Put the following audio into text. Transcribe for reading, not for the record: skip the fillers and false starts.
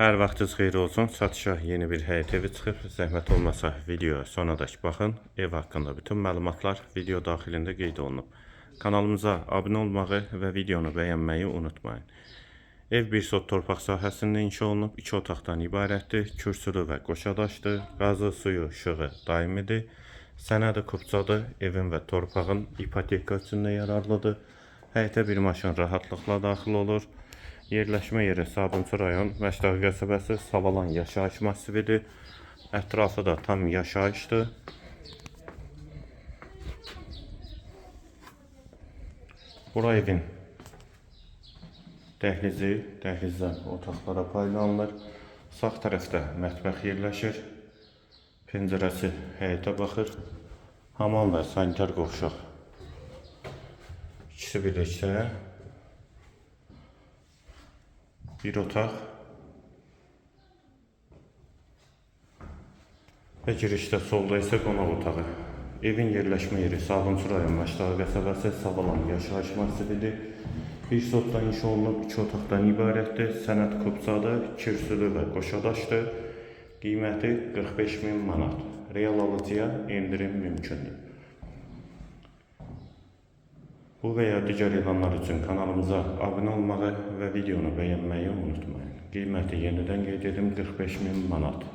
Hər vaxtınız xeyir olsun. Satışa yeni bir həyət evi çıxıb. Zəhmət olmasa videoya sonadək baxın. Ev haqqında bütün məlumatlar video daxilində qeyd olunub. Kanalımıza abunə olmağı və videonu bəyənməyi unutmayın. Ev bir sot torpaq sahəsində inşa olunub. 2 otaqdan ibarətdir. Kürsülü və qoşadaşdır. Qazı, suyu, işığı daimidir. Sənədi kupçadır. Evin və torpağın ipoteka üçün də yararlıdır. Həyətə bir maşın rahatlıqla daxil olur. Yerləşmə yeri Sabunçu rayon Məşdağı qəsəbəsi Savalan yaşayış masividir. Ətrafı da tam yaşayışdır. Bura evin dəhlizi, dəhlizdən otaqlara paylanılır. Sağ tərəfdə mətbəx yerləşir. Pəncərəsi həyətə baxır. Hamam və sanitar qovşaq ikisi birlikdə. Bir otaq və girişdə solda isə qonaq otağı. Evin yerləşmə yeri Sabunçu rayon Məşdağı qəsəbəsi Savalan yaşayış masividir. Bir sotda inşa olunub, 2 otaqdan ibarətdir. Sənəd kupçadır, kürsülü və qoşadaşdır. Qiyməti 45.000 manat. Real alıcıya endirim mümkündür. Bu və ya digər elanlar üçün kanalımıza abunə olmağı və videonu bəyənməyi unutmayın. Qiyməti yenidən qeyd edim 45.000 manat.